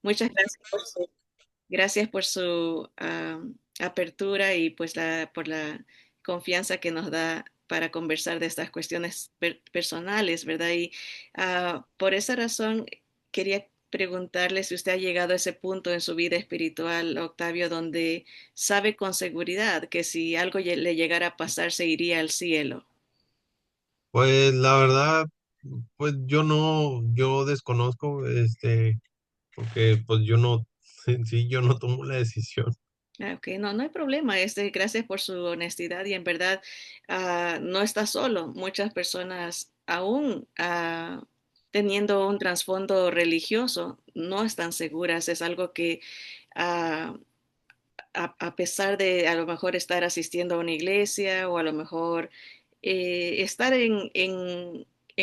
Muchas gracias por su apertura y pues por la confianza que nos da para conversar de estas cuestiones personales, ¿verdad? Y por esa razón quería preguntarle si usted ha llegado a ese punto en su vida espiritual, Octavio, donde sabe con seguridad que si algo le llegara a pasar se iría al cielo. Pues la verdad, pues yo desconozco, porque pues yo no, en sí, yo no tomo la decisión. Ok, no, no hay problema. Gracias por su honestidad y en verdad no está solo. Muchas personas aún teniendo un trasfondo religioso no están seguras. Es algo que ah, a pesar de a lo mejor estar asistiendo a una iglesia o a lo mejor estar en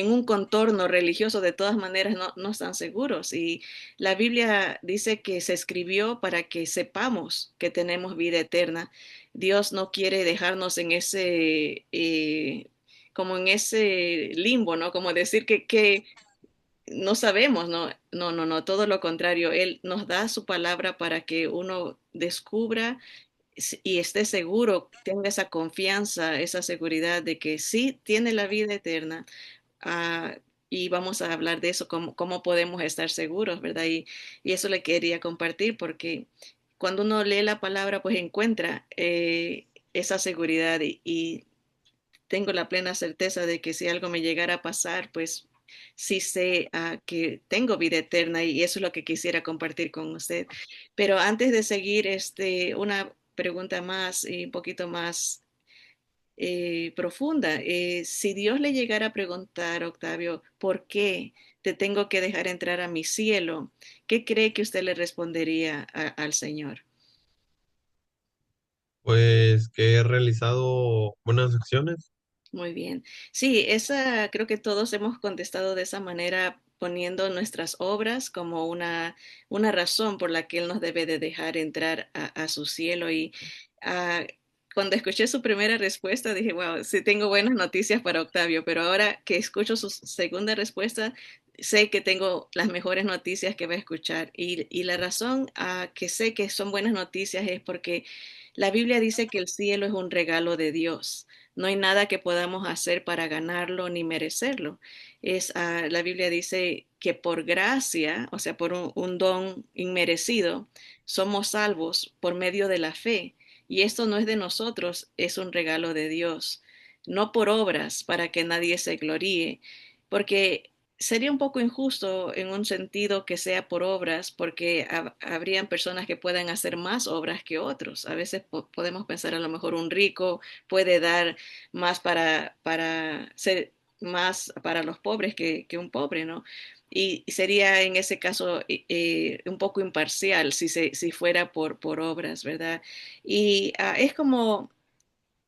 un contorno religioso, de todas maneras no están seguros. Y la Biblia dice que se escribió para que sepamos que tenemos vida eterna. Dios no quiere dejarnos en como en ese limbo, ¿no? Como decir que no sabemos, ¿no? No, no, no, todo lo contrario. Él nos da su palabra para que uno descubra y esté seguro, tenga esa confianza, esa seguridad de que sí tiene la vida eterna. ah, y vamos a hablar de eso, cómo podemos estar seguros, ¿verdad? Y eso le quería compartir porque cuando uno lee la palabra, pues encuentra esa seguridad y tengo la plena certeza de que si algo me llegara a pasar, pues sí sé que tengo vida eterna y eso es lo que quisiera compartir con usted. Pero antes de seguir, una pregunta más y un poquito más profunda. Si Dios le llegara a preguntar, Octavio, ¿por qué te tengo que dejar entrar a mi cielo? ¿Qué cree que usted le respondería al Señor? Pues que he realizado buenas acciones. Muy bien. Sí, esa creo que todos hemos contestado de esa manera, poniendo nuestras obras como una razón por la que Él nos debe de dejar entrar a su cielo. Y ah, cuando escuché su primera respuesta, dije, wow, sí tengo buenas noticias para Octavio, pero ahora que escucho su segunda respuesta, sé que tengo las mejores noticias que va a escuchar. Y la razón que sé que son buenas noticias es porque la Biblia dice que el cielo es un regalo de Dios. No hay nada que podamos hacer para ganarlo ni merecerlo. La Biblia dice que por gracia, o sea, por un don inmerecido, somos salvos por medio de la fe. Y esto no es de nosotros, es un regalo de Dios. No por obras para que nadie se gloríe, porque sería un poco injusto en un sentido que sea por obras, porque habrían personas que puedan hacer más obras que otros. A veces podemos pensar a lo mejor un rico puede dar más para ser más para los pobres que un pobre, ¿no? Y sería en ese caso un poco imparcial si fuera por obras, ¿verdad? Y es como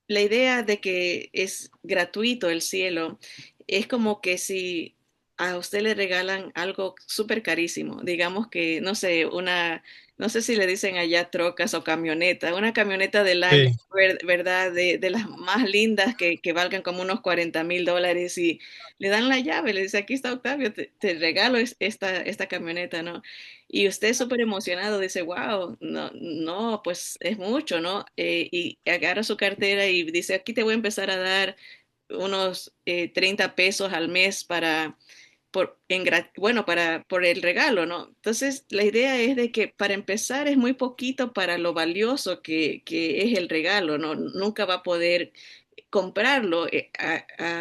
la idea de que es gratuito el cielo, es como que si a usted le regalan algo súper carísimo, digamos que, no sé, no sé si le dicen allá trocas o camioneta, una camioneta del año, Sí, ¿verdad? De las más lindas que valgan como unos $40,000 y le dan la llave, le dice, aquí está Octavio, te regalo esta camioneta, ¿no? Y usted súper emocionado dice, wow, no, no, pues es mucho, ¿no? Y agarra su cartera y dice, aquí te voy a empezar a dar unos 30 pesos al mes bueno, por el regalo, ¿no? Entonces, la idea es de que para empezar es muy poquito para lo valioso que es el regalo, ¿no? Nunca va a poder comprarlo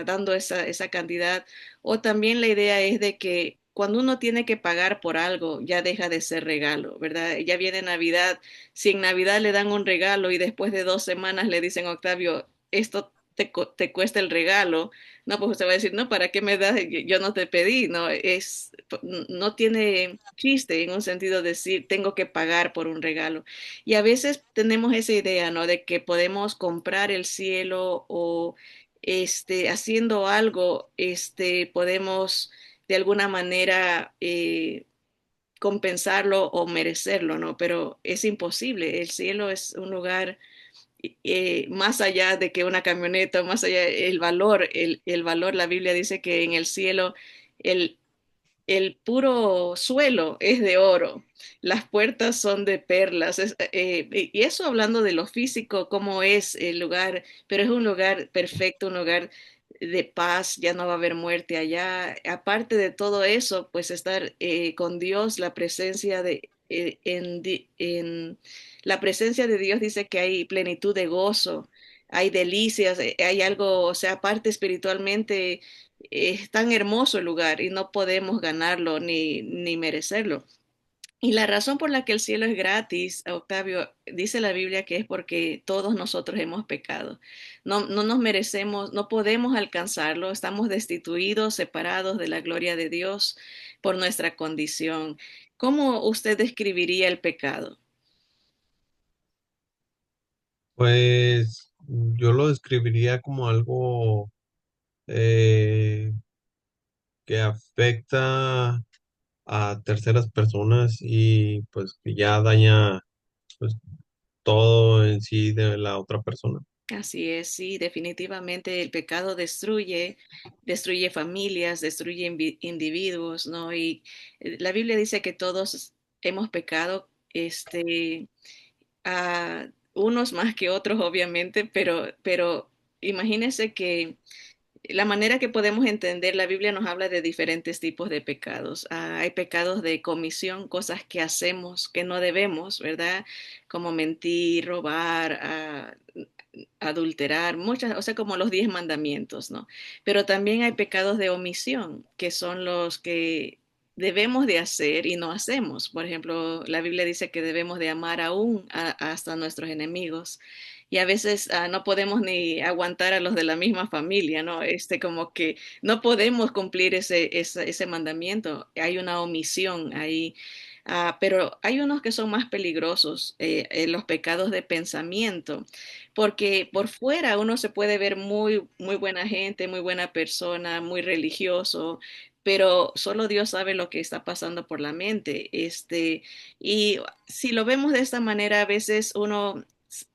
dando esa cantidad. O también la idea es de que cuando uno tiene que pagar por algo, ya deja de ser regalo, ¿verdad? Ya viene Navidad, si en Navidad le dan un regalo y después de 2 semanas le dicen, Octavio, esto te cuesta el regalo, no, pues usted va a decir, no, ¿para qué me das? Yo no te pedí, no, no tiene chiste en un sentido de decir, tengo que pagar por un regalo. Y a veces tenemos esa idea, ¿no? De que podemos comprar el cielo o haciendo algo, podemos de alguna manera compensarlo o merecerlo, ¿no? Pero es imposible. El cielo es un lugar más allá de que una camioneta, más allá el valor, la Biblia dice que en el cielo el puro suelo es de oro, las puertas son de perlas, y eso hablando de lo físico, cómo es el lugar, pero es un lugar perfecto, un lugar de paz, ya no va a haber muerte allá. Aparte de todo eso, pues estar con Dios, la presencia en la presencia de Dios dice que hay plenitud de gozo, hay delicias, hay algo, o sea, aparte espiritualmente es tan hermoso el lugar y no podemos ganarlo ni merecerlo. Y la razón por la que el cielo es gratis, Octavio, dice la Biblia que es porque todos nosotros hemos pecado. No nos merecemos, no podemos alcanzarlo, estamos destituidos, separados de la gloria de Dios por nuestra condición. ¿Cómo usted describiría el pecado? Pues yo lo describiría como algo eh, que afecta a terceras personas y pues que ya daña pues todo en sí de la otra persona. Así es, sí, definitivamente el pecado destruye familias, destruye individuos, ¿no? Y la Biblia dice que todos hemos pecado, unos más que otros, obviamente, pero imagínense que la manera que podemos entender, la Biblia nos habla de diferentes tipos de pecados. Hay pecados de comisión, cosas que hacemos que no debemos, ¿verdad? Como mentir, robar, adulterar, muchas, o sea, como los 10 mandamientos, ¿no? Pero también hay pecados de omisión, que son los que debemos de hacer y no hacemos. Por ejemplo, la Biblia dice que debemos de amar aún hasta a nuestros enemigos. Y a veces no podemos ni aguantar a los de la misma familia, ¿no? Como que no podemos cumplir ese mandamiento. Hay una omisión ahí. Pero hay unos que son más peligrosos, los pecados de pensamiento, porque por fuera uno se puede ver muy buena gente, muy buena persona, muy religioso, pero solo Dios sabe lo que está pasando por la mente. Y si lo vemos de esta manera, a veces uno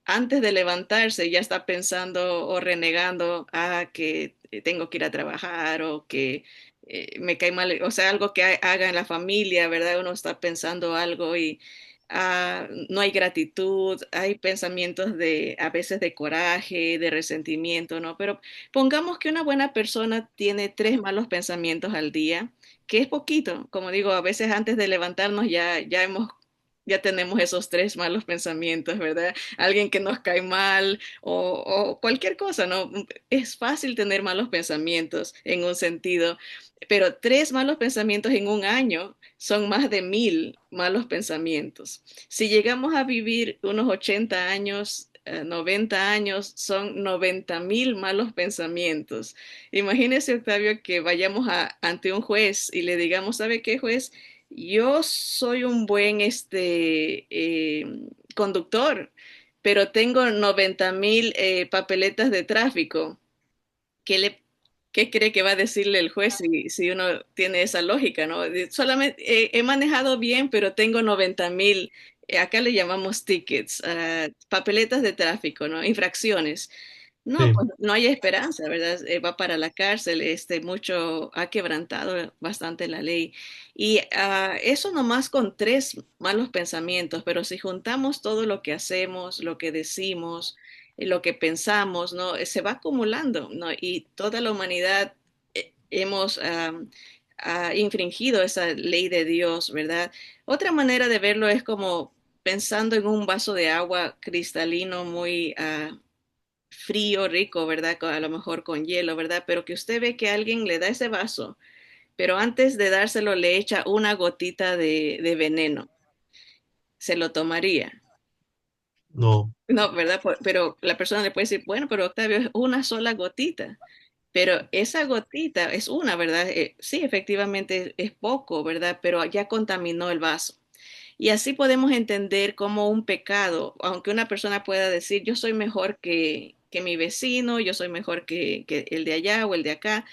antes de levantarse ya está pensando o renegando, que tengo que ir a trabajar o que me cae mal, o sea, algo que haga en la familia, ¿verdad? Uno está pensando algo y no hay gratitud, hay pensamientos a veces de coraje, de resentimiento, ¿no? Pero pongamos que una buena persona tiene 3 malos pensamientos al día, que es poquito, como digo, a veces antes de levantarnos ya tenemos esos 3 malos pensamientos, ¿verdad? Alguien que nos cae mal o cualquier cosa, ¿no? Es fácil tener malos pensamientos en un sentido, pero 3 malos pensamientos en un año son más de 1000 malos pensamientos. Si llegamos a vivir unos 80 años, 90 años, son 90.000 malos pensamientos. Imagínese, Octavio, que vayamos ante un juez y le digamos, ¿sabe qué, juez? Yo soy un buen conductor, pero tengo 90.000 papeletas de tráfico. ¿Qué le, qué cree que va a decirle el juez si uno tiene esa lógica, ¿no? Solamente he manejado bien, pero tengo 90.000, acá le llamamos tickets, papeletas de tráfico, ¿no? Infracciones. No, Sí, pues no hay esperanza, ¿verdad? Va para la cárcel, mucho ha quebrantado bastante la ley. Y eso nomás con 3 malos pensamientos, pero si juntamos todo lo que hacemos, lo que decimos, lo que pensamos, ¿no? Se va acumulando, ¿no? Y toda la humanidad hemos infringido esa ley de Dios, ¿verdad? Otra manera de verlo es como pensando en un vaso de agua cristalino muy frío, rico, ¿verdad? A lo mejor con hielo, ¿verdad? Pero que usted ve que alguien le da ese vaso, pero antes de dárselo le echa una gotita de veneno. ¿Se lo tomaría? no, No, ¿verdad? Pero la persona le puede decir, bueno, pero Octavio, es una sola gotita. Pero esa gotita es una, ¿verdad? Sí, efectivamente es poco, ¿verdad? Pero ya contaminó el vaso. Y así podemos entender cómo un pecado, aunque una persona pueda decir, yo soy mejor que mi vecino, yo soy mejor que el de allá o el de acá,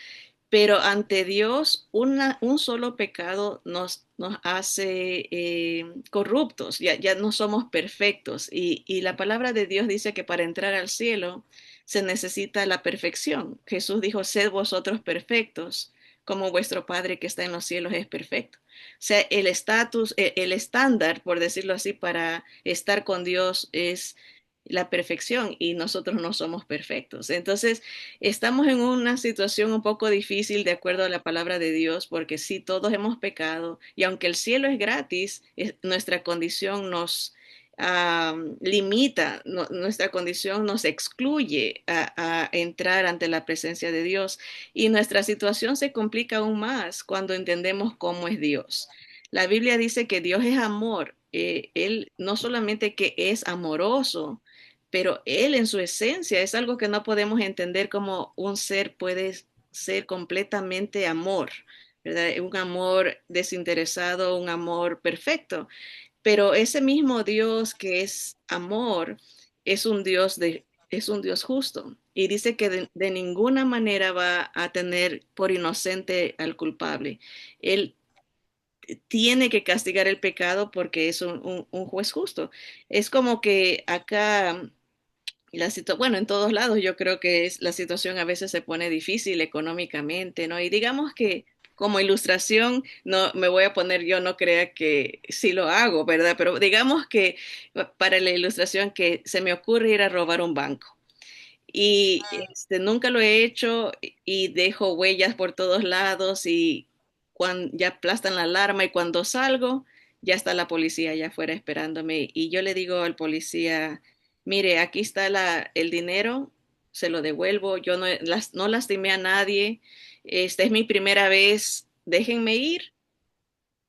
pero ante Dios, un solo pecado nos hace corruptos, ya no somos perfectos. Y la palabra de Dios dice que para entrar al cielo se necesita la perfección. Jesús dijo, sed vosotros perfectos, como vuestro Padre que está en los cielos es perfecto. O sea, el estatus, el estándar, por decirlo así, para estar con Dios es la perfección y nosotros no somos perfectos. Entonces, estamos en una situación un poco difícil de acuerdo a la palabra de Dios, porque sí, todos hemos pecado y aunque el cielo es gratis, nuestra condición nos limita, nuestra condición nos excluye a entrar ante la presencia de Dios y nuestra situación se complica aún más cuando entendemos cómo es Dios. La Biblia dice que Dios es amor. Él no solamente que es amoroso, pero Él en su esencia es algo que no podemos entender como un ser puede ser completamente amor, ¿verdad? Un amor desinteresado, un amor perfecto. Pero ese mismo Dios que es amor es un Dios justo y dice que de ninguna manera va a tener por inocente al culpable. Él tiene que castigar el pecado porque es un juez justo. Es como que acá bueno, en todos lados yo creo que la situación a veces se pone difícil económicamente, ¿no? Y digamos que como ilustración, no me voy a poner yo, no crea que sí lo hago, ¿verdad? Pero digamos que para la ilustración que se me ocurre ir a robar un banco y nunca lo he hecho y dejo huellas por todos lados y cuando ya aplastan la alarma y cuando salgo ya está la policía allá afuera esperándome y yo le digo al policía, mire, aquí está el dinero, se lo devuelvo, yo no lastimé a nadie, esta es mi primera vez, déjenme ir.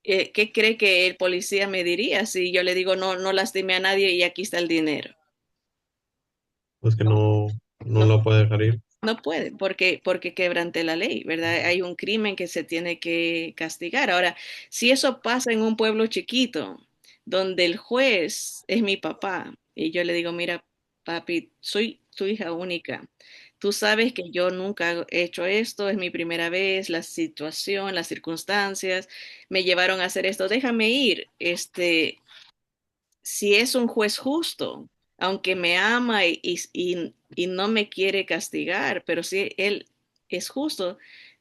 ¿Qué cree que el policía me diría si yo le digo no lastimé a nadie y aquí está el dinero? Pues que no, no No la puede dejar ir. No puede, porque quebrante la ley, ¿verdad? Hay un crimen que se tiene que castigar. Ahora, si eso pasa en un pueblo chiquito, donde el juez es mi papá, y yo le digo, mira, papi, soy tu hija única. Tú sabes que yo nunca he hecho esto, es mi primera vez, la situación, las circunstancias me llevaron a hacer esto, déjame ir. Si es un juez justo, aunque me ama y no me quiere castigar, pero si él es justo,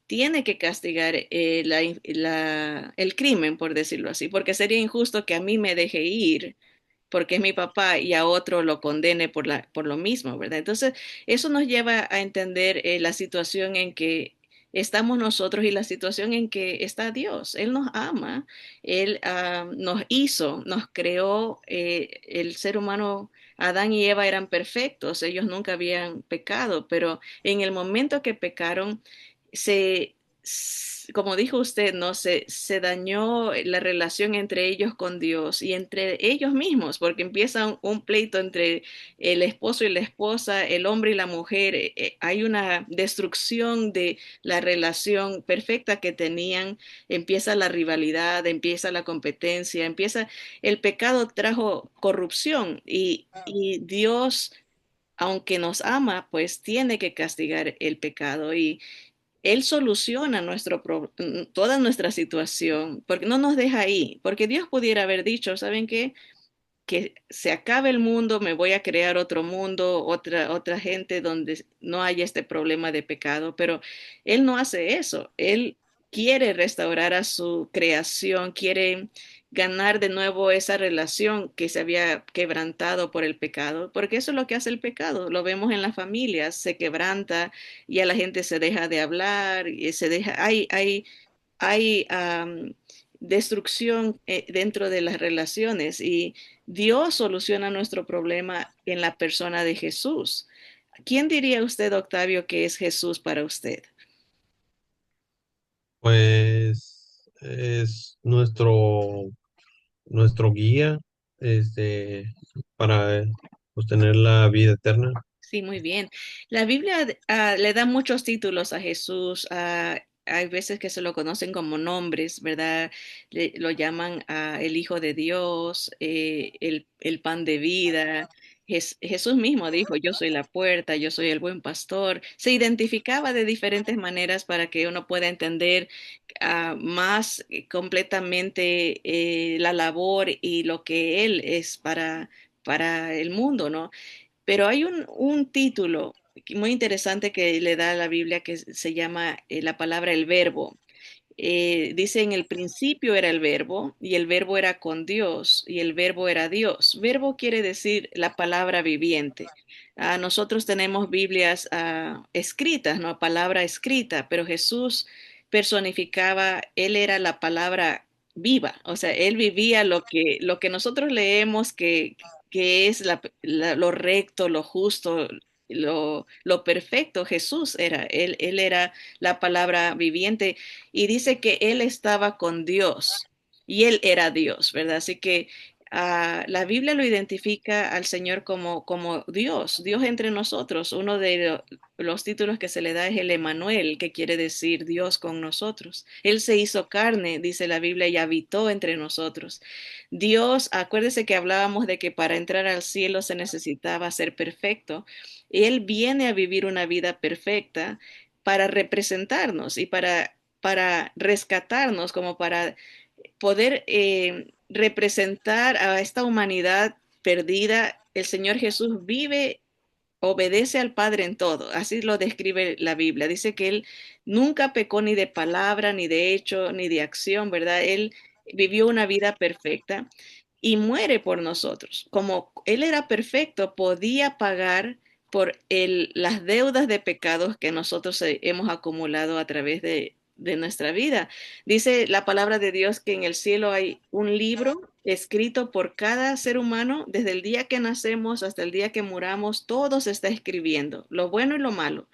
tiene que castigar el crimen, por decirlo así, porque sería injusto que a mí me deje ir porque es mi papá y a otro lo condene por lo mismo, ¿verdad? Entonces, eso nos lleva a entender la situación en que estamos nosotros y la situación en que está Dios. Él nos ama, Él nos hizo, nos creó, el ser humano, Adán y Eva eran perfectos, ellos nunca habían pecado, pero en el momento que pecaron, se, como dijo usted, ¿no? Se dañó la relación entre ellos con Dios y entre ellos mismos, porque empieza un pleito entre el esposo y la esposa, el hombre y la mujer. Hay una destrucción de la relación perfecta que tenían, empieza la rivalidad, empieza la competencia, el pecado trajo corrupción y Dios, aunque nos ama, pues tiene que castigar el pecado y él soluciona toda nuestra situación, porque no nos deja ahí, porque Dios pudiera haber dicho, ¿saben qué? Que se acabe el mundo, me voy a crear otro mundo, otra gente donde no haya este problema de pecado, pero Él no hace eso. Él quiere restaurar a su creación, quiere ganar de nuevo esa relación que se había quebrantado por el pecado, porque eso es lo que hace el pecado. Lo vemos en las familias, se quebranta, y a la gente se deja de hablar, y hay destrucción dentro de las relaciones y Dios soluciona nuestro problema en la persona de Jesús. ¿Quién diría usted, Octavio, que es Jesús para usted? Pues es nuestro guía, este, para pues, tener la vida eterna. Sí, muy bien. La Biblia le da muchos títulos a Jesús. Hay veces que se lo conocen como nombres, ¿verdad? Lo llaman el Hijo de Dios, el pan de vida. Jesús mismo dijo, yo soy la puerta, yo soy el buen pastor. Se identificaba de diferentes maneras para que uno pueda entender más completamente la labor y lo que Él es para el mundo, ¿no? Pero hay un título muy interesante que le da a la Biblia que se llama la palabra el verbo. Dice, en el principio era el verbo y el verbo era con Dios y el verbo era Dios. Verbo quiere decir la palabra viviente. Nosotros tenemos Biblias escritas, ¿no? Palabra escrita, pero Jesús personificaba, él era la palabra viva, o sea, él vivía lo que nosotros leemos que es lo recto, lo justo, lo perfecto. Jesús era, él era la palabra viviente y dice que él estaba con Dios y él era Dios, ¿verdad? Así que la Biblia lo identifica al Señor como Dios, Dios entre nosotros. Uno de los títulos que se le da es el Emanuel, que quiere decir Dios con nosotros. Él se hizo carne, dice la Biblia, y habitó entre nosotros. Dios, acuérdese que hablábamos de que para entrar al cielo se necesitaba ser perfecto. Él viene a vivir una vida perfecta para representarnos y para rescatarnos, como para poder representar a esta humanidad perdida. El Señor Jesús vive, obedece al Padre en todo. Así lo describe la Biblia. Dice que Él nunca pecó ni de palabra, ni de hecho, ni de acción, ¿verdad? Él vivió una vida perfecta y muere por nosotros. Como Él era perfecto, podía pagar por las deudas de pecados que nosotros hemos acumulado a través de nuestra vida. Dice la palabra de Dios que en el cielo hay un libro escrito por cada ser humano, desde el día que nacemos hasta el día que muramos, todo se está escribiendo, lo bueno y lo malo.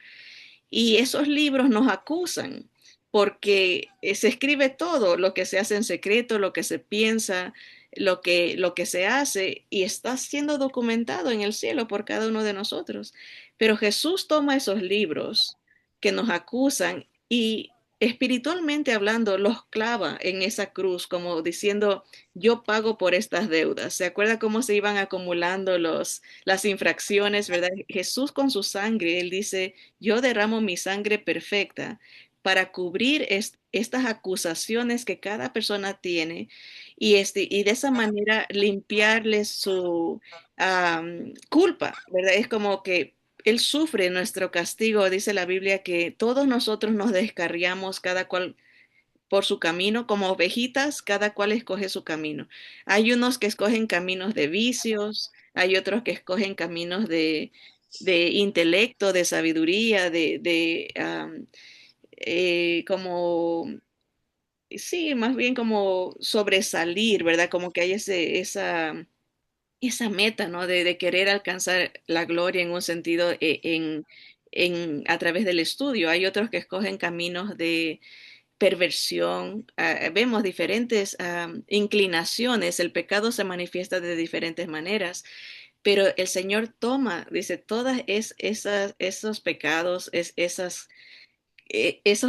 Y esos libros nos acusan porque se escribe todo, lo que se hace en secreto, lo que se piensa, lo que se hace, y está siendo documentado en el cielo por cada uno de nosotros. Pero Jesús toma esos libros que nos acusan y espiritualmente hablando los clava en esa cruz, como diciendo, yo pago por estas deudas. ¿Se acuerda cómo se iban acumulando las infracciones, verdad? Jesús con su sangre, él dice, yo derramo mi sangre perfecta para cubrir estas acusaciones que cada persona tiene y de esa manera limpiarles su culpa, ¿verdad? Es como que Él sufre nuestro castigo, dice la Biblia, que todos nosotros nos descarriamos cada cual por su camino, como ovejitas, cada cual escoge su camino. Hay unos que escogen caminos de vicios, hay otros que escogen caminos de intelecto, de sabiduría, como, sí, más bien como sobresalir, ¿verdad? Como que hay esa meta, ¿no? De querer alcanzar la gloria en un sentido a través del estudio. Hay otros que escogen caminos de perversión, vemos diferentes inclinaciones, el pecado se manifiesta de diferentes maneras, pero el Señor toma, dice, esos pecados, esos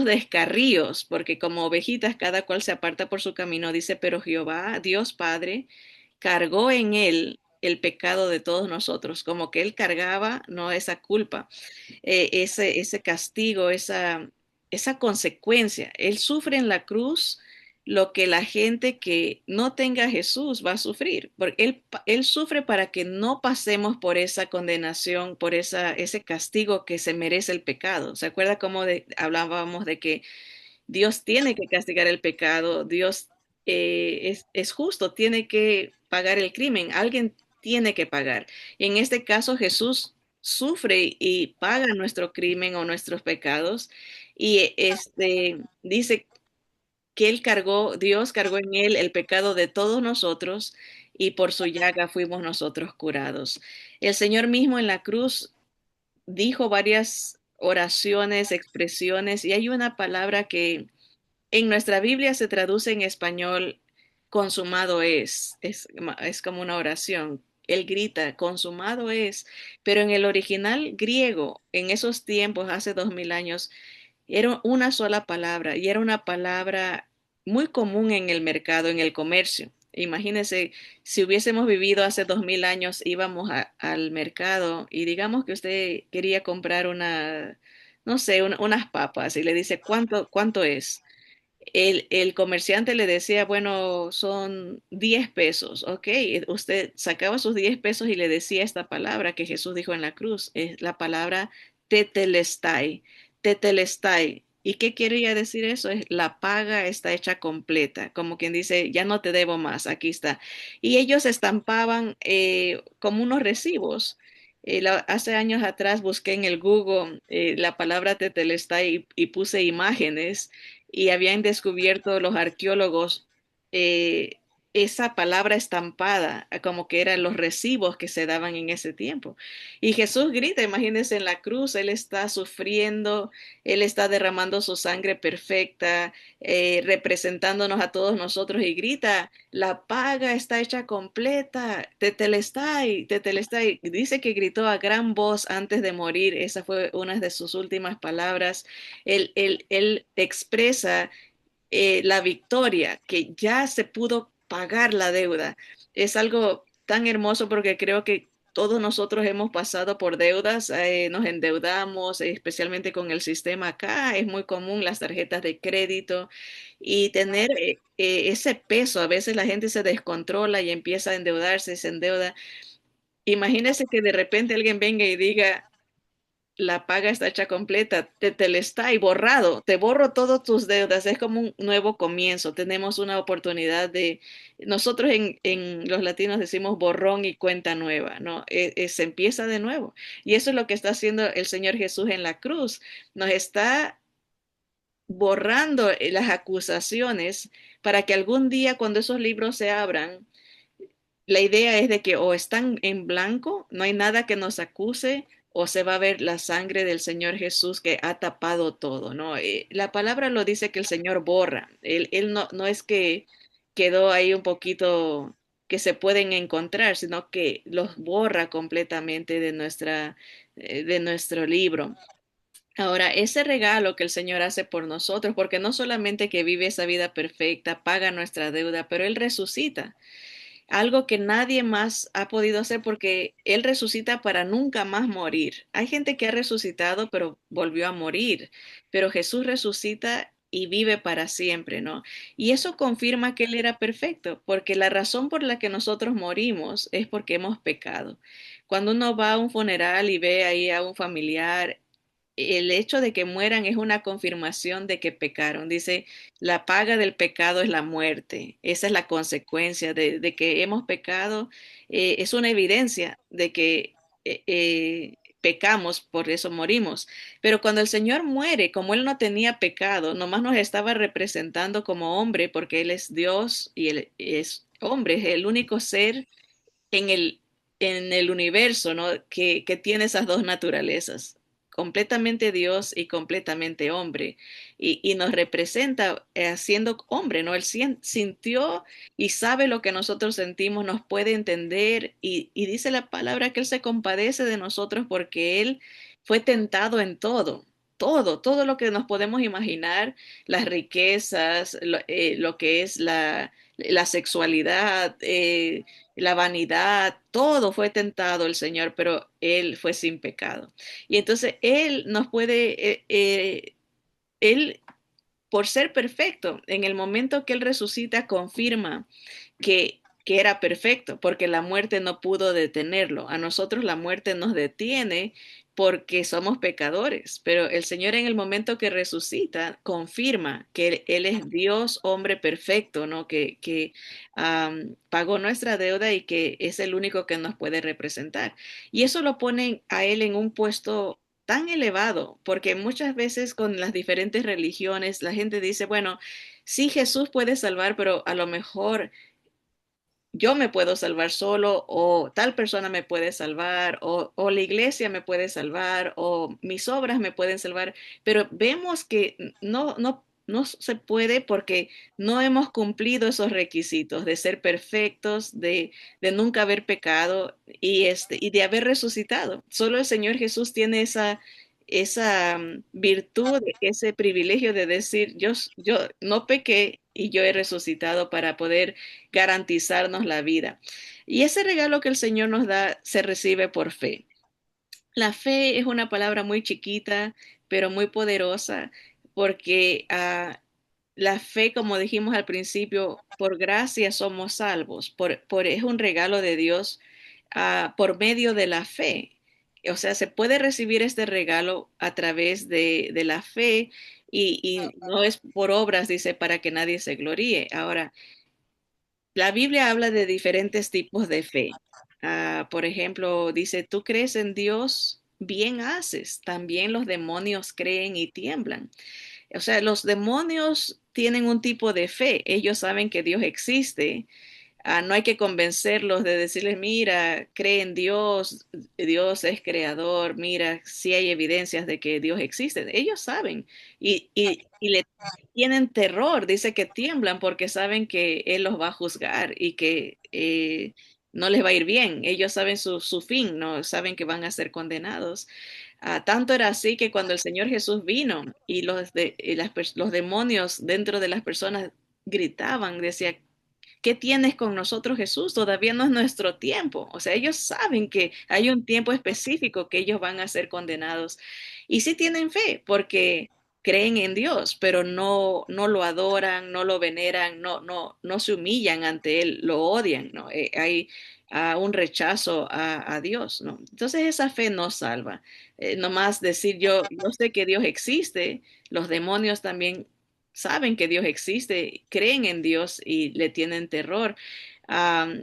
descarríos, porque como ovejitas cada cual se aparta por su camino, dice, pero Jehová, Dios Padre, cargó en él el pecado de todos nosotros, como que él cargaba, no esa culpa, ese castigo, esa consecuencia. Él sufre en la cruz lo que la gente que no tenga a Jesús va a sufrir, porque él sufre para que no pasemos por esa condenación, por ese castigo que se merece el pecado. ¿Se acuerda cómo hablábamos de que Dios tiene que castigar el pecado? Dios es justo, tiene que pagar el crimen, alguien tiene que pagar. Y en este caso Jesús sufre y paga nuestro crimen o nuestros pecados y dice que él cargó, Dios cargó en él el pecado de todos nosotros y por su llaga fuimos nosotros curados. El Señor mismo en la cruz dijo varias oraciones, expresiones y hay una palabra que en nuestra Biblia se traduce en español, consumado es como una oración. Él grita, consumado es, pero en el original griego, en esos tiempos, hace 2000 años, era una sola palabra y era una palabra muy común en el mercado, en el comercio. Imagínese, si hubiésemos vivido hace 2000 años, íbamos al mercado y digamos que usted quería comprar no sé, unas papas y le dice, ¿cuánto es? El comerciante le decía, bueno, son 10 pesos, ok. Usted sacaba sus 10 pesos y le decía esta palabra que Jesús dijo en la cruz, es la palabra tetelestai, tetelestai. ¿Y qué quería decir eso? Es la paga está hecha completa, como quien dice, ya no te debo más, aquí está. Y ellos estampaban como unos recibos. Hace años atrás busqué en el Google la palabra tetelestai y puse imágenes y habían descubierto los arqueólogos eh, esa palabra estampada, como que eran los recibos que se daban en ese tiempo. Y Jesús grita, imagínense en la cruz, Él está sufriendo, Él está derramando su sangre perfecta, representándonos a todos nosotros y grita, la paga está hecha completa, tetelestai, tetelestai. Dice que gritó a gran voz antes de morir, esa fue una de sus últimas palabras. Él expresa la victoria, que ya se pudo pagar la deuda. Es algo tan hermoso porque creo que todos nosotros hemos pasado por deudas, nos endeudamos, especialmente con el sistema acá, es muy común las tarjetas de crédito y tener ese peso, a veces la gente se descontrola y empieza a endeudarse, se endeuda. Imagínese que de repente alguien venga y diga, la paga está hecha completa, te le está y borrado, te borro todas tus deudas, es como un nuevo comienzo, tenemos una oportunidad de, nosotros en los latinos decimos borrón y cuenta nueva, ¿no? Se empieza de nuevo. Y eso es lo que está haciendo el Señor Jesús en la cruz, nos está borrando las acusaciones para que algún día cuando esos libros se abran, la idea es de que o están en blanco, no hay nada que nos acuse, o se va a ver la sangre del Señor Jesús que ha tapado todo, ¿no? La palabra lo dice que el Señor borra. Él no es que quedó ahí un poquito que se pueden encontrar, sino que los borra completamente de de nuestro libro. Ahora, ese regalo que el Señor hace por nosotros, porque no solamente que vive esa vida perfecta, paga nuestra deuda, pero Él resucita algo que nadie más ha podido hacer porque Él resucita para nunca más morir. Hay gente que ha resucitado pero volvió a morir, pero Jesús resucita y vive para siempre, ¿no? Y eso confirma que Él era perfecto, porque la razón por la que nosotros morimos es porque hemos pecado. Cuando uno va a un funeral y ve ahí a un familiar, el hecho de que mueran es una confirmación de que pecaron. Dice, la paga del pecado es la muerte. Esa es la consecuencia de que hemos pecado. Es una evidencia de que pecamos, por eso morimos. Pero cuando el Señor muere, como Él no tenía pecado, nomás nos estaba representando como hombre, porque Él es Dios y Él es hombre, es el único ser en en el universo, ¿no? Que tiene esas dos naturalezas, completamente Dios y completamente hombre. Y nos representa siendo hombre, ¿no? Él sintió y sabe lo que nosotros sentimos, nos puede entender y dice la palabra que Él se compadece de nosotros porque Él fue tentado en todo. Todo lo que nos podemos imaginar, las riquezas, lo que es la sexualidad, la vanidad, todo fue tentado el Señor, pero Él fue sin pecado. Y entonces Él nos puede, Él, por ser perfecto, en el momento que Él resucita, confirma que era perfecto, porque la muerte no pudo detenerlo. A nosotros la muerte nos detiene porque somos pecadores, pero el Señor en el momento que resucita confirma que Él es Dios, hombre perfecto, ¿no? Que pagó nuestra deuda y que es el único que nos puede representar. Y eso lo pone a Él en un puesto tan elevado, porque muchas veces con las diferentes religiones la gente dice, bueno, sí Jesús puede salvar, pero a lo mejor yo me puedo salvar solo o tal persona me puede salvar o la iglesia me puede salvar o mis obras me pueden salvar, pero vemos que no se puede porque no hemos cumplido esos requisitos de ser perfectos, de nunca haber pecado y de haber resucitado. Solo el Señor Jesús tiene esa virtud, ese privilegio de decir, yo no pequé y yo he resucitado para poder garantizarnos la vida. Y ese regalo que el Señor nos da se recibe por fe. La fe es una palabra muy chiquita, pero muy poderosa, porque la fe, como dijimos al principio, por gracia somos salvos, es un regalo de Dios por medio de la fe. O sea, se puede recibir este regalo a través de la fe y no es por obras, dice, para que nadie se gloríe. Ahora, la Biblia habla de diferentes tipos de fe. Por ejemplo, dice, tú crees en Dios, bien haces. También los demonios creen y tiemblan. O sea, los demonios tienen un tipo de fe. Ellos saben que Dios existe. No hay que convencerlos de decirles, mira, cree en Dios, Dios es creador, mira, sí hay evidencias de que Dios existe. Ellos saben y le tienen terror, dice que tiemblan porque saben que Él los va a juzgar y que no les va a ir bien. Ellos saben su fin, no saben que van a ser condenados. Tanto era así que cuando el Señor Jesús vino y los demonios dentro de las personas gritaban, decía, ¿qué tienes con nosotros, Jesús? Todavía no es nuestro tiempo. O sea, ellos saben que hay un tiempo específico que ellos van a ser condenados. Y sí tienen fe porque creen en Dios, pero no lo adoran, no lo veneran, no se humillan ante Él, lo odian, ¿no? Hay un rechazo a Dios, ¿no? Entonces esa fe no salva. Nomás decir yo sé que Dios existe, los demonios también saben que Dios existe, creen en Dios y le tienen terror.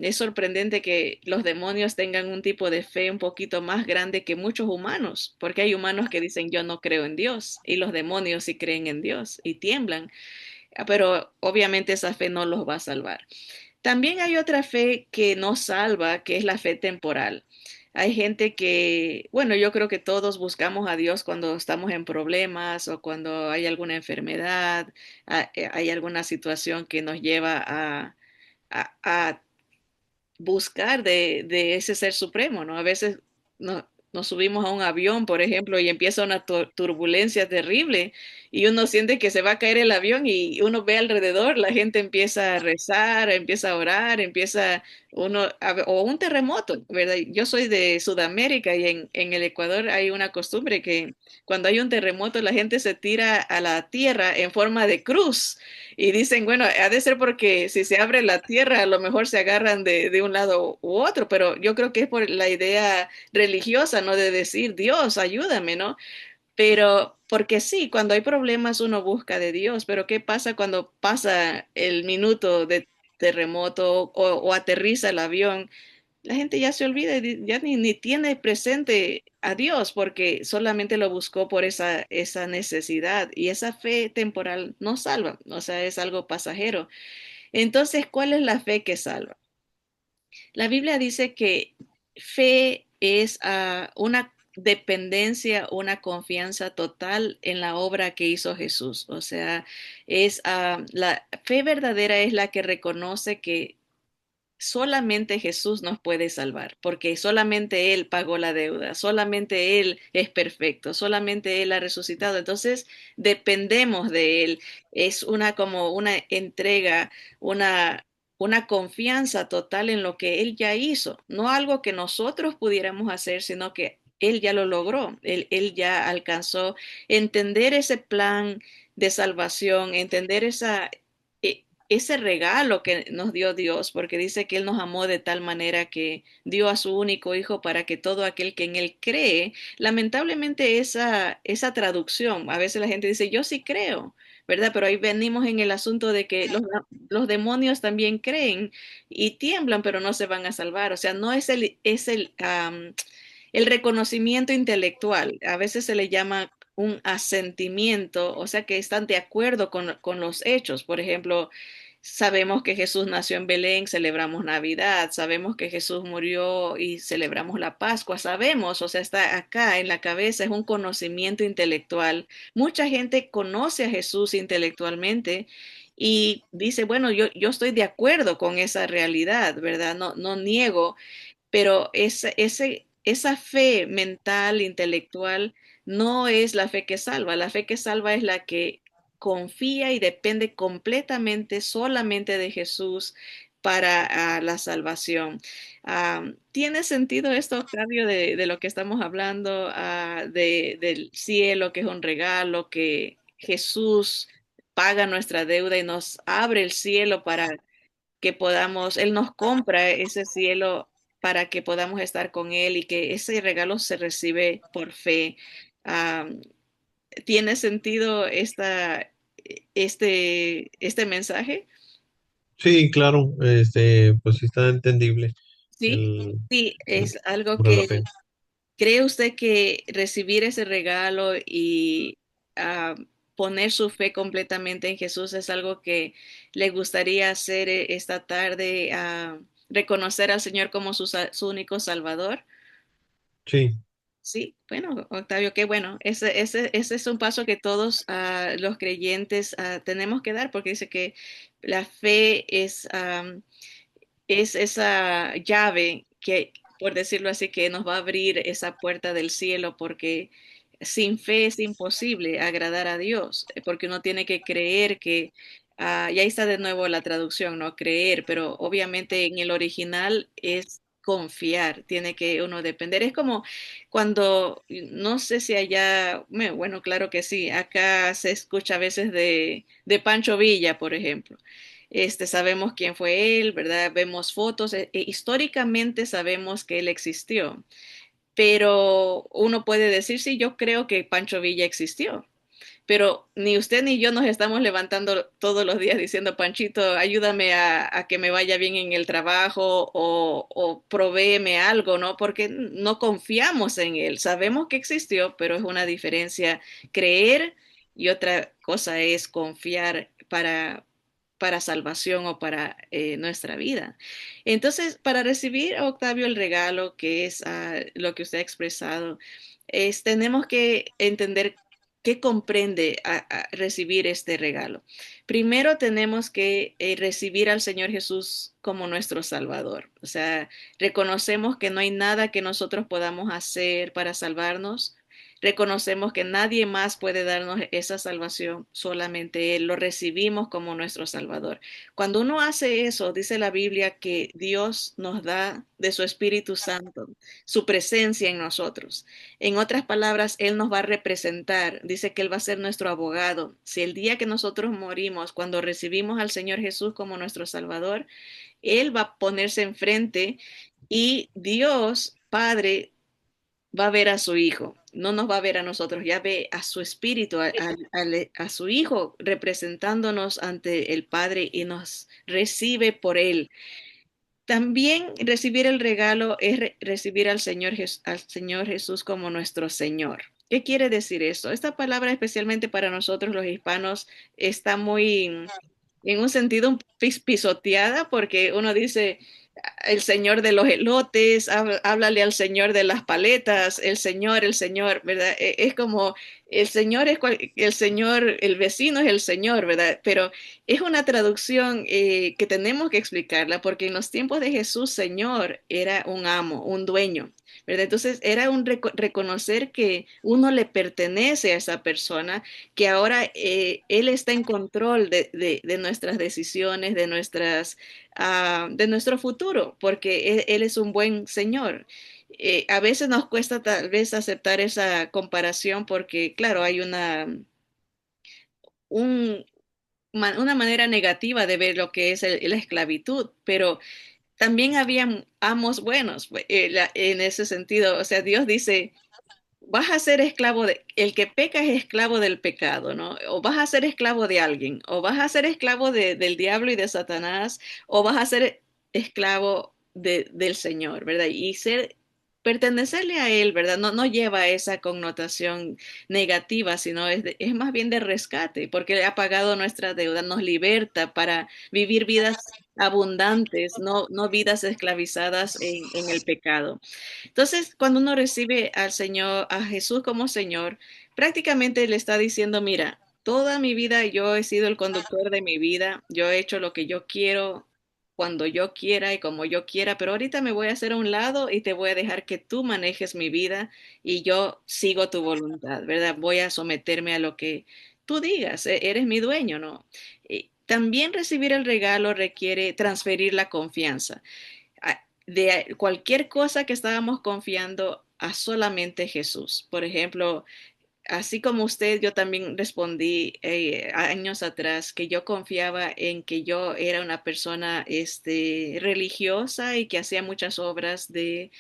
Es sorprendente que los demonios tengan un tipo de fe un poquito más grande que muchos humanos, porque hay humanos que dicen yo no creo en Dios y los demonios sí creen en Dios y tiemblan, pero obviamente esa fe no los va a salvar. También hay otra fe que no salva, que es la fe temporal. Hay gente que, bueno, yo creo que todos buscamos a Dios cuando estamos en problemas o cuando hay alguna enfermedad, hay alguna situación que nos lleva a buscar de ese ser supremo, ¿no? A veces nos subimos a un avión, por ejemplo, y empieza una turbulencia terrible y uno siente que se va a caer el avión y uno ve alrededor, la gente empieza a rezar, empieza a orar, o un terremoto, ¿verdad? Yo soy de Sudamérica y en el Ecuador hay una costumbre que cuando hay un terremoto la gente se tira a la tierra en forma de cruz. Y dicen, bueno, ha de ser porque si se abre la tierra, a lo mejor se agarran de un lado u otro, pero yo creo que es por la idea religiosa, ¿no? De decir, Dios, ayúdame, ¿no? Pero, porque sí, cuando hay problemas uno busca de Dios, pero ¿qué pasa cuando pasa el minuto de terremoto o aterriza el avión? La gente ya se olvida, y ya ni tiene presente a Dios porque solamente lo buscó por esa necesidad y esa fe temporal no salva, o sea, es algo pasajero. Entonces, ¿cuál es la fe que salva? La Biblia dice que fe es una dependencia, una confianza total en la obra que hizo Jesús. O sea, la fe verdadera es la que reconoce que solamente Jesús nos puede salvar, porque solamente Él pagó la deuda, solamente Él es perfecto, solamente Él ha resucitado. Entonces dependemos de Él. Es como una entrega, una, una confianza total en lo que Él ya hizo, no algo que nosotros pudiéramos hacer, sino que Él ya lo logró, Él ya alcanzó entender ese plan de salvación, entender ese regalo que nos dio Dios, porque dice que Él nos amó de tal manera que dio a su único hijo para que todo aquel que en Él cree, lamentablemente esa traducción, a veces la gente dice, yo sí creo, ¿verdad? Pero ahí venimos en el asunto de que los demonios también creen y tiemblan, pero no se van a salvar. O sea, no el reconocimiento intelectual, a veces se le llama un asentimiento, o sea que están de acuerdo con los hechos. Por ejemplo, sabemos que Jesús nació en Belén, celebramos Navidad, sabemos que Jesús murió y celebramos la Pascua, sabemos, o sea, está acá en la cabeza, es un conocimiento intelectual. Mucha gente conoce a Jesús intelectualmente y dice, bueno, yo estoy de acuerdo con esa realidad, ¿verdad? No niego, pero esa fe mental, intelectual, no es la fe que salva. La fe que salva es la que confía y depende completamente, solamente de Jesús para la salvación. ¿Tiene sentido esto, Octavio, de lo que estamos hablando, del cielo, que es un regalo, que Jesús paga nuestra deuda y nos abre el cielo para que podamos, Él nos compra ese cielo para que podamos estar con Él y que ese regalo se recibe por fe. ¿Tiene sentido este mensaje? Sí, claro, pues sí está entendible Sí, el, sí, el- es algo sobre la que fe. ¿cree usted que recibir ese regalo y ah, poner su fe completamente en Jesús es algo que le gustaría hacer esta tarde, reconocer al Señor como su único Salvador? Sí, Sí, bueno, Octavio, qué bueno. Ese es un paso que todos los creyentes tenemos que dar porque dice que la fe es esa llave que, por decirlo así, que nos va a abrir esa puerta del cielo, porque sin fe es imposible agradar a Dios, porque uno tiene que creer que, y ahí está de nuevo la traducción, ¿no? Creer, pero obviamente en el original es confiar, tiene que uno depender. Es como cuando, no sé si allá, bueno, claro que sí, acá se escucha a veces de Pancho Villa, por ejemplo. Sabemos quién fue él, ¿verdad? Vemos fotos, históricamente sabemos que él existió, pero uno puede decir, sí, yo creo que Pancho Villa existió, pero ni usted ni yo nos estamos levantando todos los días diciendo, Panchito, ayúdame a que me vaya bien en el trabajo o provéeme algo, ¿no? Porque no confiamos en él. Sabemos que existió, pero es una diferencia creer y otra cosa es confiar para salvación o para nuestra vida. Entonces, para recibir, Octavio, el regalo que es lo que usted ha expresado, tenemos que entender qué comprende a recibir este regalo. Primero tenemos que recibir al Señor Jesús como nuestro Salvador. O sea, reconocemos que no hay nada que nosotros podamos hacer para salvarnos. Reconocemos que nadie más puede darnos esa salvación, solamente Él. Lo recibimos como nuestro Salvador. Cuando uno hace eso, dice la Biblia que Dios nos da de su Espíritu Santo, su presencia en nosotros. En otras palabras, Él nos va a representar. Dice que Él va a ser nuestro abogado. Si el día que nosotros morimos, cuando recibimos al Señor Jesús como nuestro Salvador, Él va a ponerse enfrente y Dios, Padre, va a ver a su hijo, no nos va a ver a nosotros, ya ve a su espíritu, a su hijo representándonos ante el Padre y nos recibe por él. También recibir el regalo es recibir al Señor Jesús como nuestro Señor. ¿Qué quiere decir eso? Esta palabra, especialmente para nosotros los hispanos, está muy en un sentido pisoteada porque uno dice el señor de los elotes, háblale al señor de las paletas, el señor, ¿verdad? Es como el señor es el señor, el vecino es el señor, ¿verdad? Pero es una traducción que tenemos que explicarla porque en los tiempos de Jesús, Señor era un amo, un dueño, ¿verdad? Entonces era un reconocer que uno le pertenece a esa persona, que ahora Él está en control de nuestras decisiones, de nuestro futuro, porque Él es un buen Señor. A veces nos cuesta tal vez aceptar esa comparación porque, claro, hay un, una manera negativa de ver lo que es la esclavitud, pero también había amos buenos en ese sentido. O sea, Dios dice, vas a ser esclavo el que peca es esclavo del pecado, ¿no? O vas a ser esclavo de alguien, o vas a ser esclavo del diablo y de Satanás, o vas a ser esclavo del Señor, ¿verdad? Y pertenecerle a Él, ¿verdad? No lleva esa connotación negativa, sino es más bien de rescate, porque Él ha pagado nuestra deuda, nos liberta para vivir vidas abundantes, no vidas esclavizadas en el pecado. Entonces, cuando uno recibe al Señor, a Jesús como Señor, prácticamente le está diciendo, mira, toda mi vida yo he sido el conductor de mi vida, yo he hecho lo que yo quiero, cuando yo quiera y como yo quiera, pero ahorita me voy a hacer a un lado y te voy a dejar que tú manejes mi vida y yo sigo tu voluntad, ¿verdad? Voy a someterme a lo que tú digas, eres mi dueño, ¿no? Y también recibir el regalo requiere transferir la confianza de cualquier cosa que estábamos confiando a solamente Jesús. Por ejemplo, así como usted, yo también respondí años atrás que yo confiaba en que yo era una persona religiosa y que hacía muchas obras de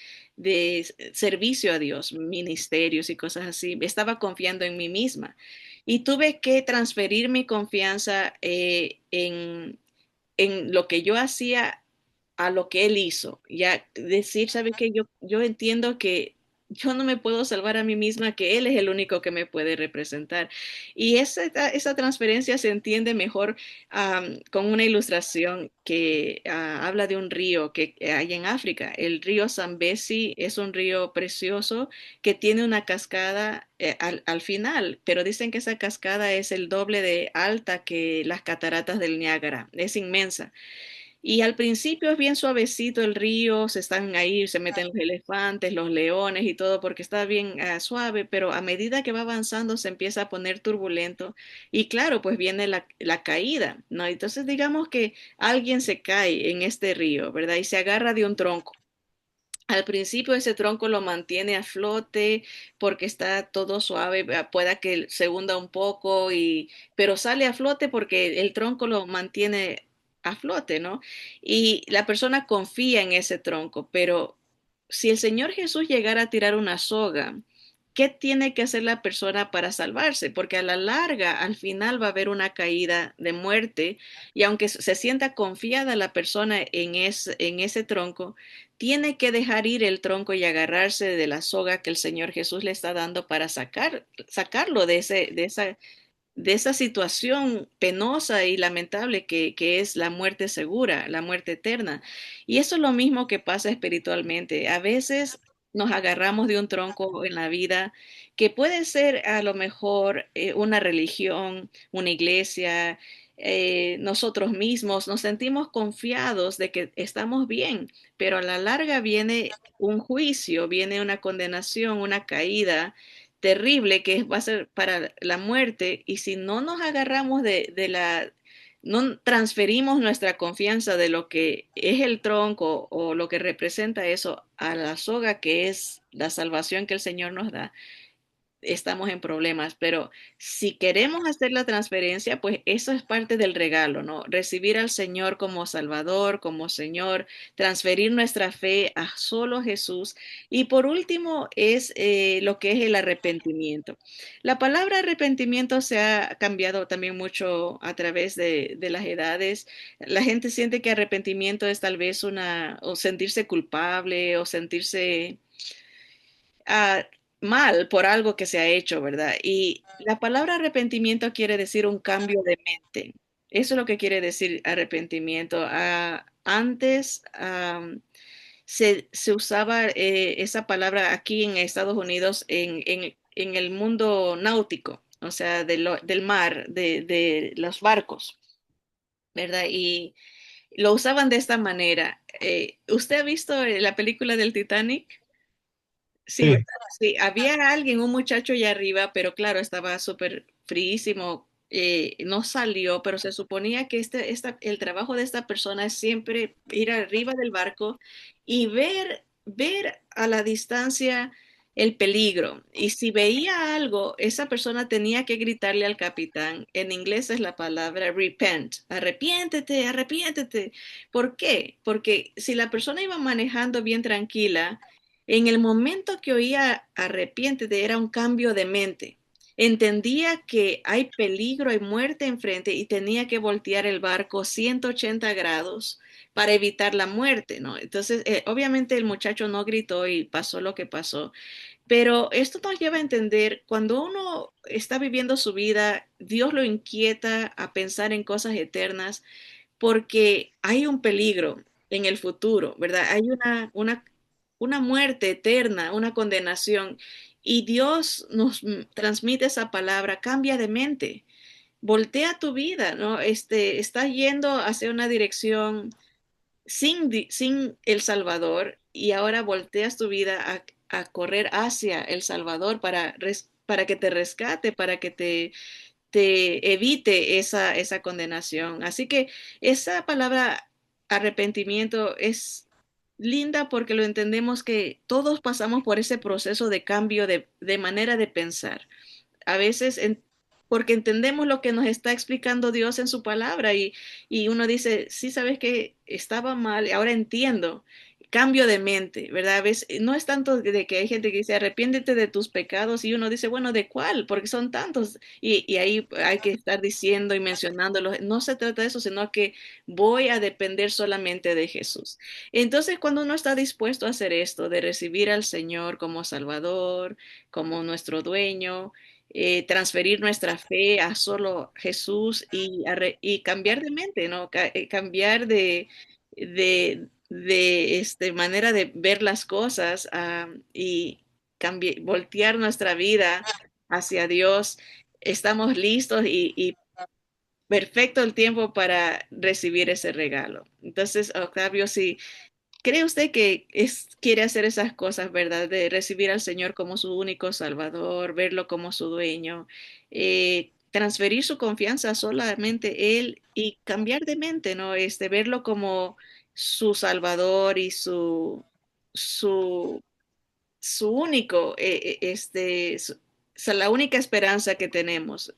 servicio a Dios, ministerios y cosas así. Estaba confiando en mí misma y tuve que transferir mi confianza en lo que yo hacía a lo que él hizo. Ya decir, ¿sabe qué? Yo entiendo que yo no me puedo salvar a mí misma, que él es el único que me puede representar. Y esa transferencia se entiende mejor con una ilustración que habla de un río que hay en África. El río Zambezi es un río precioso que tiene una cascada al final, pero dicen que esa cascada es el doble de alta que las cataratas del Niágara. Es inmensa. Y al principio es bien suavecito el río, se están ahí, se meten los elefantes, los leones y todo porque está bien suave, pero a medida que va avanzando se empieza a poner turbulento y claro, pues viene la caída, ¿no? Entonces digamos que alguien se cae en este río, ¿verdad? Y se agarra de un tronco. Al principio ese tronco lo mantiene a flote porque está todo suave, pueda que se hunda un poco pero sale a flote porque el tronco lo mantiene a flote, ¿no? Y la persona confía en ese tronco, pero si el Señor Jesús llegara a tirar una soga, ¿qué tiene que hacer la persona para salvarse? Porque a la larga, al final va a haber una caída de muerte y aunque se sienta confiada la persona en ese tronco, tiene que dejar ir el tronco y agarrarse de la soga que el Señor Jesús le está dando para sacarlo de esa situación penosa y lamentable que es la muerte segura, la muerte eterna. Y eso es lo mismo que pasa espiritualmente. A veces nos agarramos de un tronco en la vida que puede ser a lo mejor una religión, una iglesia, nosotros mismos nos sentimos confiados de que estamos bien, pero a la larga viene un juicio, viene una condenación, una caída terrible que va a ser para la muerte y si no nos agarramos no transferimos nuestra confianza de lo que es el tronco o lo que representa eso a la soga que es la salvación que el Señor nos da, estamos en problemas, pero si queremos hacer la transferencia, pues eso es parte del regalo, ¿no? Recibir al Señor como Salvador, como Señor, transferir nuestra fe a solo Jesús. Y por último es lo que es el arrepentimiento. La palabra arrepentimiento se ha cambiado también mucho a través de las edades. La gente siente que arrepentimiento es tal vez o sentirse culpable o sentirse ah, mal por algo que se ha hecho, ¿verdad? Y la palabra arrepentimiento quiere decir un cambio de mente. Eso es lo que quiere decir arrepentimiento. Antes se usaba esa palabra aquí en Estados Unidos en el mundo náutico, o sea, del mar, de los barcos, ¿verdad? Y lo usaban de esta manera. ¿Usted ha visto la película del Titanic? Sí, ¿verdad? Sí, Sí, había alguien, un muchacho allá arriba, pero claro, estaba súper fríísimo, no salió, pero se suponía que el trabajo de esta persona es siempre ir arriba del barco y ver a la distancia el peligro. Y si veía algo, esa persona tenía que gritarle al capitán. En inglés es la palabra repent, arrepiéntete, arrepiéntete. ¿Por qué? Porque si la persona iba manejando bien tranquila, en el momento que oía arrepiéntete, era un cambio de mente. Entendía que hay peligro, hay muerte enfrente y tenía que voltear el barco 180 grados para evitar la muerte, ¿no? Entonces, obviamente el muchacho no gritó y pasó lo que pasó, pero esto nos lleva a entender, cuando uno está viviendo su vida, Dios lo inquieta a pensar en cosas eternas porque hay un peligro en el futuro, ¿verdad? Hay una muerte eterna, una condenación, y Dios nos transmite esa palabra, cambia de mente, voltea tu vida, ¿no? Estás yendo hacia una dirección sin el Salvador y ahora volteas tu vida a correr hacia el Salvador para que te rescate, para que te evite esa condenación. Así que esa palabra arrepentimiento es linda porque lo entendemos que todos pasamos por ese proceso de cambio de manera de pensar. a veces porque entendemos lo que nos está explicando Dios en su palabra y uno dice, sí, sabes que estaba mal, ahora entiendo. Cambio de mente, ¿verdad? A veces no es tanto de que hay gente que dice arrepiéntete de tus pecados y uno dice, bueno, ¿de cuál? Porque son tantos y ahí hay que estar diciendo y mencionándolos. No se trata de eso, sino que voy a depender solamente de Jesús. Entonces, cuando uno está dispuesto a hacer esto, de recibir al Señor como Salvador, como nuestro dueño, transferir nuestra fe a solo Jesús y cambiar de mente, ¿no? Cambiar de manera de ver las cosas y voltear nuestra vida hacia Dios. Estamos listos y perfecto el tiempo para recibir ese regalo. Entonces, Octavio, si ¿cree usted que quiere hacer esas cosas, verdad? De recibir al Señor como su único Salvador, verlo como su dueño, transferir su confianza solamente Él y cambiar de mente, ¿no? Verlo como su Salvador y su su único, la única esperanza que tenemos.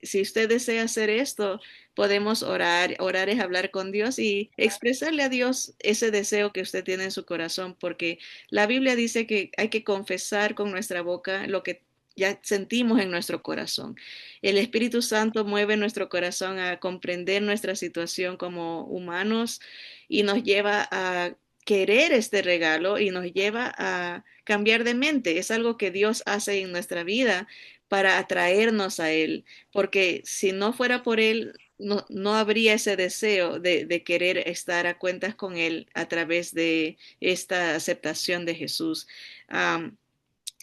Si usted desea hacer esto, podemos orar. Orar es hablar con Dios y expresarle a Dios ese deseo que usted tiene en su corazón, porque la Biblia dice que hay que confesar con nuestra boca lo que ya sentimos en nuestro corazón. El Espíritu Santo mueve nuestro corazón a comprender nuestra situación como humanos y nos lleva a querer este regalo y nos lleva a cambiar de mente. Es algo que Dios hace en nuestra vida para atraernos a Él, porque si no fuera por Él, no habría ese deseo de querer estar a cuentas con Él a través de esta aceptación de Jesús. Am,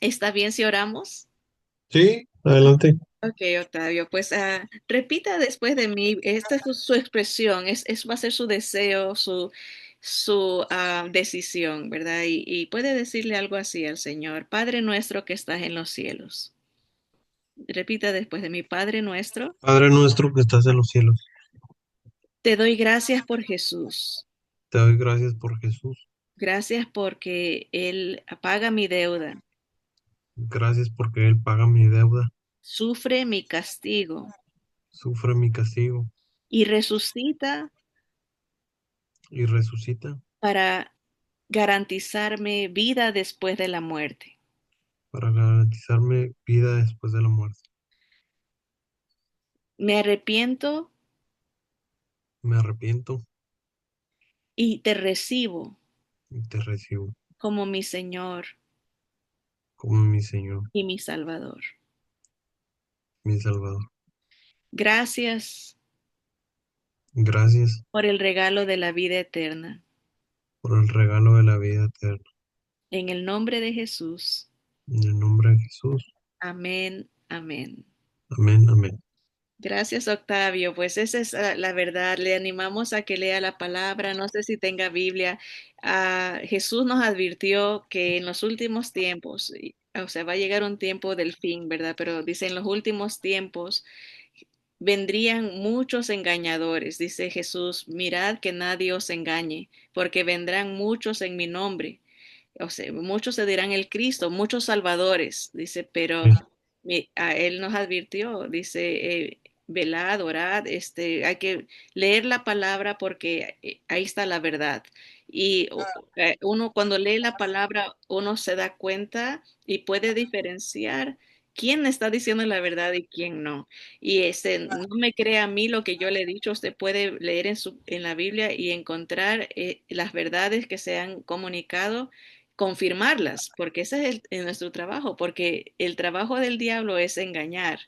¿Está bien si oramos? Sí, adelante. Ok, Octavio, pues repita después de mí, esta es su expresión, va a ser su deseo, su decisión, ¿verdad? Y puede decirle algo así al Señor, Padre nuestro que estás en los cielos. Repita después de mí, Padre nuestro, Padre nuestro que estás en los cielos, te doy gracias por Jesús. te doy gracias por Jesús. Gracias porque Él paga mi deuda, Gracias porque Él paga mi deuda, sufre mi castigo sufre mi castigo y resucita y resucita para garantizarme vida después de la muerte. para garantizarme vida después de la muerte. Me arrepiento Me arrepiento y te recibo y te recibo como mi Señor como mi Señor, y mi Salvador. mi Salvador. Gracias Gracias por el regalo de la vida eterna. por el regalo de la vida eterna. En el nombre de Jesús. En el nombre de Jesús. Amén, amén. Amén, amén. Gracias, Octavio. Pues esa es la verdad. Le animamos a que lea la palabra. No sé si tenga Biblia. Jesús nos advirtió que en los últimos tiempos, o sea, va a llegar un tiempo del fin, ¿verdad? Pero dice, en los últimos tiempos vendrían muchos engañadores. Dice Jesús, mirad que nadie os engañe, porque vendrán muchos en mi nombre, o sea, muchos se dirán el Cristo, muchos salvadores, dice, pero Sí, a él nos advirtió, dice, velad, orad, hay que leer la palabra porque ahí está la verdad. Y uno cuando lee la palabra, uno se da cuenta y puede diferenciar quién está diciendo la verdad y quién no. Y no me crea a mí lo que yo le he dicho, usted puede leer en la Biblia y encontrar las verdades que se han comunicado, confirmarlas, porque ese es nuestro trabajo, porque el trabajo del diablo es engañar.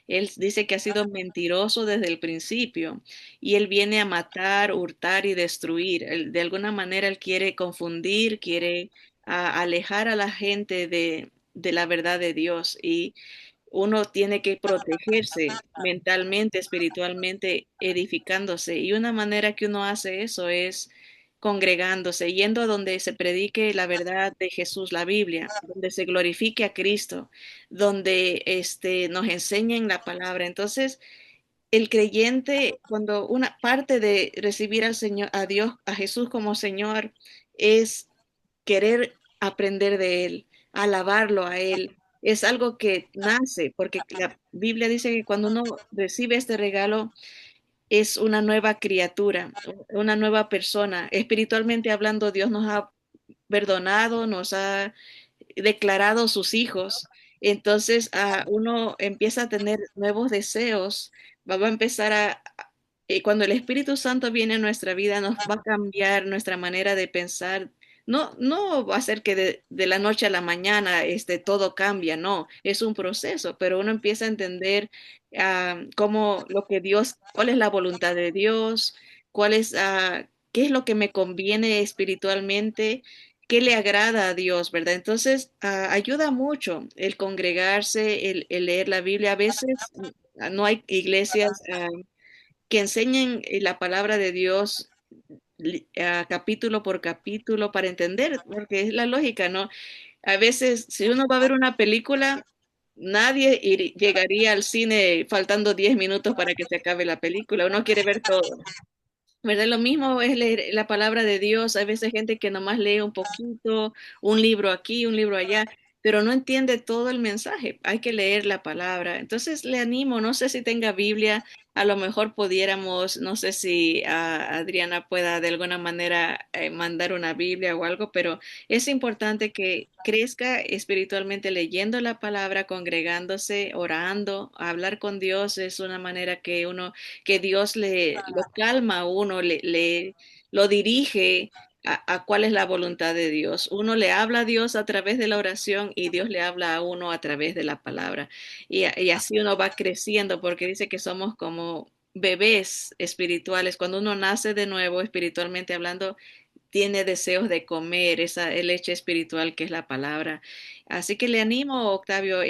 Él dice que ha sido mentiroso desde el principio y él viene a matar, hurtar y destruir. De alguna manera él quiere confundir, quiere alejar a la gente de la verdad de Dios y uno tiene que protegerse mentalmente, espiritualmente, edificándose. Y una manera que uno hace eso es congregándose, yendo a donde se predique la verdad de Jesús, la Biblia, donde se glorifique a Cristo, donde nos enseñen la palabra. Entonces, el creyente, cuando una parte de recibir al Señor, a Dios, a Jesús como Señor, es querer aprender de Él, alabarlo a Él, es algo que nace, porque la Biblia dice que cuando uno recibe este regalo, es una nueva criatura, una nueva persona. Espiritualmente hablando, Dios nos ha perdonado, nos ha declarado sus hijos. Entonces, uno empieza a tener nuevos deseos, va a empezar cuando el Espíritu Santo viene a nuestra vida, nos va a cambiar nuestra manera de pensar. No, no va a ser que de la noche a la mañana todo cambia, no, es un proceso, pero uno empieza a entender cómo lo que Dios, cuál es la voluntad de Dios, qué es lo que me conviene espiritualmente, qué le agrada a Dios, ¿verdad? Entonces, ayuda mucho el congregarse, el leer la Biblia. A veces no hay iglesias que enseñen la palabra de Dios capítulo por capítulo para entender, porque es la lógica, ¿no? A veces, si uno va a ver una película, nadie llegaría al cine faltando 10 minutos para que se acabe la película. Uno quiere ver todo. ¿Verdad? Lo mismo es leer la palabra de Dios. Hay veces gente que nomás lee un poquito, un libro aquí, un libro allá, pero no entiende todo el mensaje. Hay que leer la palabra. Entonces le animo, no sé si tenga Biblia, a lo mejor pudiéramos, no sé si Adriana pueda de alguna manera mandar una Biblia o algo, pero es importante que crezca espiritualmente leyendo la palabra, congregándose, orando, hablar con Dios es una manera que Dios lo calma a uno, lo dirige a cuál es la voluntad de Dios. Uno le habla a Dios a través de la oración y Dios le habla a uno a través de la palabra. Y así uno va creciendo porque dice que somos como bebés espirituales. Cuando uno nace de nuevo, espiritualmente hablando, tiene deseos de comer esa leche espiritual que es la palabra. Así que le animo, Octavio,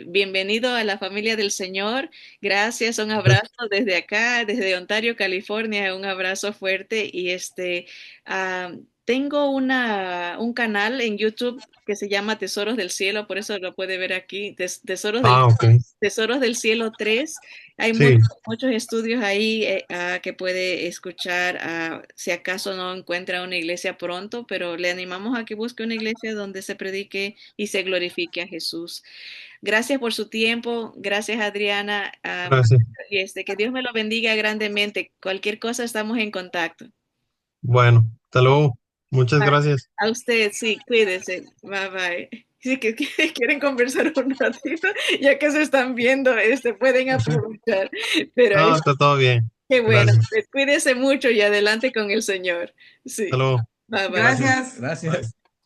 bienvenido a la familia del Señor. Gracias, un abrazo desde acá, desde Ontario, California, un abrazo fuerte y tengo un canal en YouTube que se llama Tesoros del Cielo, por eso lo puede ver aquí, Ah, ok. Tesoros del Cielo 3. Hay Sí, muchos estudios ahí que puede escuchar, si acaso no encuentra una iglesia pronto, pero le animamos a que busque una iglesia donde se predique y se glorifique a Jesús. Gracias por su tiempo, gracias Adriana, gracias. y que Dios me lo bendiga grandemente. Cualquier cosa estamos en contacto. Bueno, hasta luego. Muchas gracias. A usted, sí, cuídese. Bye bye. Si quieren conversar un ratito, ya que se están viendo, pueden aprovechar. Pero Ah, está todo bien. qué bueno, Gracias. pues cuídese mucho y adelante con el Señor. Hasta Sí, luego. bye bye. Gracias. Bye. Gracias.